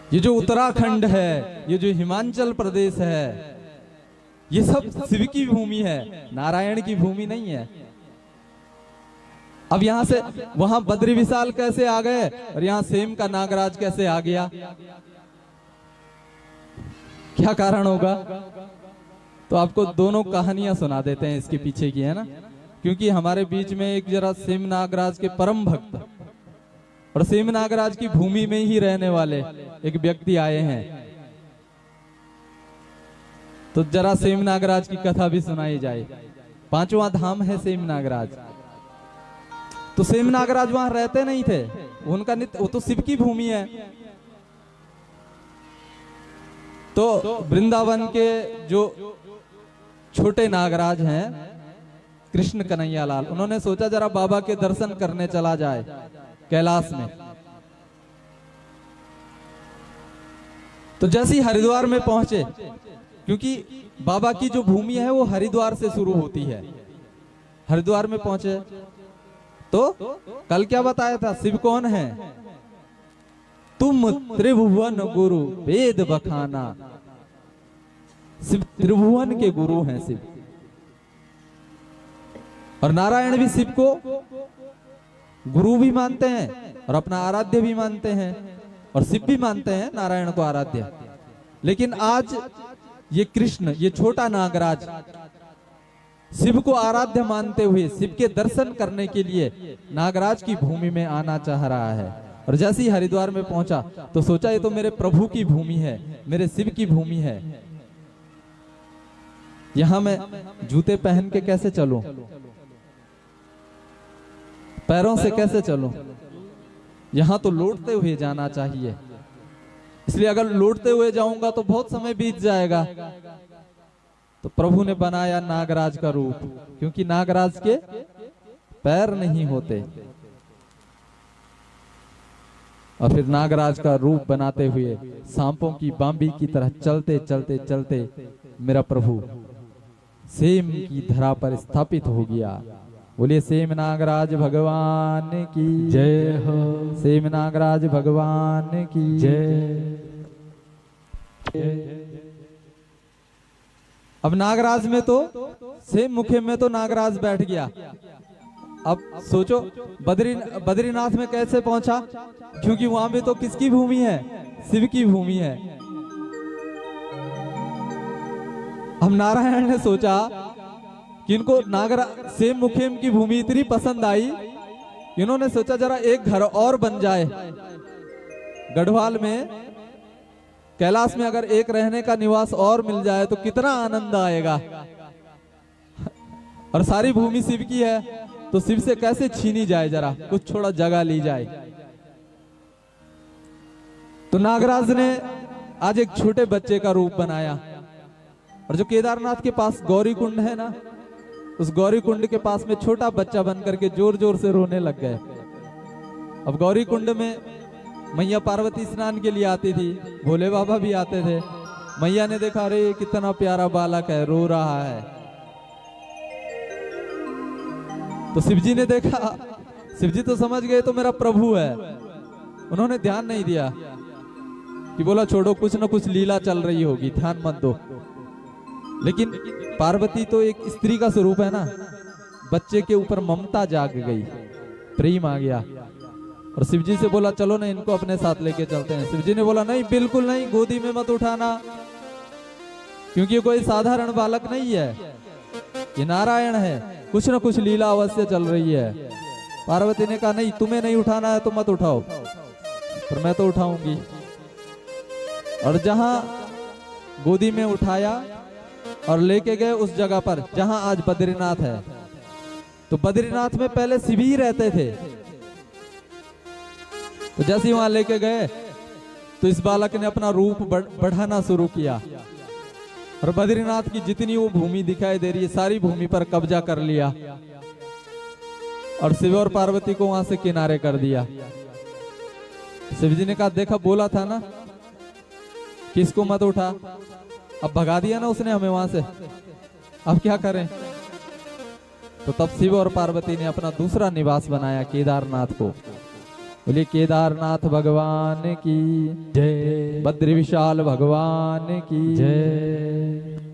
ये जो उत्तराखंड है, ये जो हिमाचल प्रदेश है, ये सब शिव की भूमि है, नारायण की भूमि नहीं है। अब यहां से वहां बद्री विशाल कैसे आ गए और यहां सेम का नागराज कैसे आ गया? क्या कारण होगा? तो आपको दोनों कहानियां सुना देते हैं इसके पीछे की, है ना। क्योंकि हमारे बीच में एक जरा सेम नागराज के परम भक्त और सेम नागराज की भूमि में ही रहने वाले एक व्यक्ति आए हैं, तो जरा सेम नागराज की कथा भी सुनाई जाए। 5वां धाम है सेम नागराज। तो सेम नागराज वहां रहते नहीं थे, उनका नित्य, वो तो शिव की भूमि है। तो वृंदावन के जो छोटे नागराज हैं कृष्ण कन्हैया लाल, उन्होंने सोचा जरा बाबा के दर्शन करने चला जाए कैलाश में। तो जैसे ही हरिद्वार में पहुंचे, क्योंकि बाबा की जो भूमि है वो हरिद्वार से शुरू होती है, हरिद्वार में पहुंचे तो कल क्या बताया था, शिव कौन है? तुम त्रिभुवन गुरु वेद बखाना। शिव त्रिभुवन के गुरु हैं शिव, और नारायण भी शिव को गुरु भी मानते हैं और अपना आराध्य भी मानते हैं, और शिव भी मानते हैं नारायण को आराध्य। लेकिन आज ये कृष्ण, ये छोटा नागराज शिव को आराध्य मानते हुए शिव के दर्शन करने के लिए नागराज की भूमि में आना चाह रहा है। और जैसे ही हरिद्वार में पहुंचा तो सोचा ये तो मेरे प्रभु की भूमि है, मेरे शिव की भूमि है, यहां मैं जूते पहन के कैसे चलूं, पैरों से कैसे चलूं? यहां तो लौटते हुए जाना चाहिए, इसलिए अगर लौटते हुए जाऊंगा तो बहुत समय बीत जाएगा। तो प्रभु ने बनाया नागराज का रूप, क्योंकि नागराज के पैर नहीं होते, और फिर नागराज का रूप बनाते हुए सांपों की बांबी की तरह चलते चलते चलते मेरा प्रभु सेम की धरा पर स्थापित हो गया। बोलिए सेम नागराज भगवान की जय हो, सेम नागराज भगवान की जय। अब नागराज में तो सेम मुखे में तो नागराज बैठ गया। अब सोचो बद्रीनाथ में कैसे पहुंचा, क्योंकि वहां भी तो किसकी भूमि है? शिव की भूमि है। हम नारायण ने सोचा कि इनको सेम मुखेम की भूमि इतनी पसंद आई, इन्होंने सोचा जरा एक घर और बन जाए गढ़वाल में, कैलाश में अगर एक रहने का निवास और मिल जाए तो कितना आनंद आएगा। और सारी भूमि शिव की है तो शिव से कैसे छीनी जाए, जरा कुछ थोड़ा जगह ली जाए। तो नागराज ने आज एक छोटे बच्चे का रूप बनाया, और जो केदारनाथ के पास गौरी कुंड है ना, उस गौरी कुंड के पास में छोटा बच्चा बन करके जोर जोर से रोने लग गए। अब गौरी कुंड में मैया पार्वती स्नान के लिए आती थी, भोले बाबा भी आते थे। मैया ने देखा, अरे कितना प्यारा बालक है, रो रहा है। तो शिवजी ने देखा, शिवजी तो समझ गए तो मेरा प्रभु है, उन्होंने ध्यान नहीं दिया कि बोला छोड़ो, कुछ ना कुछ लीला चल रही होगी, ध्यान मत दो। लेकिन पार्वती तो एक स्त्री का स्वरूप है ना, बच्चे के ऊपर ममता जाग गई, प्रेम आ गया, और शिवजी से बोला चलो ना इनको अपने साथ लेके चलते हैं। शिवजी ने बोला नहीं, बिल्कुल नहीं, गोदी में मत उठाना, क्योंकि ये कोई साधारण बालक नहीं है, ये नारायण है, कुछ ना कुछ लीला अवश्य चल रही है। पार्वती ने कहा नहीं, तुम्हें नहीं उठाना है तो मत उठाओ, पर मैं तो उठाऊंगी। और जहां गोदी में उठाया और लेके गए उस जगह पर जहां आज बद्रीनाथ है। तो बद्रीनाथ में पहले शिव ही रहते थे, तो जैसे ही वहां लेके गए तो इस बालक ने अपना रूप बढ़ाना शुरू किया, और बद्रीनाथ की जितनी वो भूमि दिखाई दे रही है सारी भूमि पर कब्जा कर लिया, और शिव और पार्वती को वहां से किनारे कर दिया। शिवजी ने कहा देखा, बोला था ना किसको मत उठा, अब भगा दिया ना उसने हमें वहां से, अब क्या करें। तो तब शिव और पार्वती ने अपना दूसरा निवास बनाया केदारनाथ को, बोलिए केदारनाथ भगवान की जय, बद्री विशाल भगवान की जय।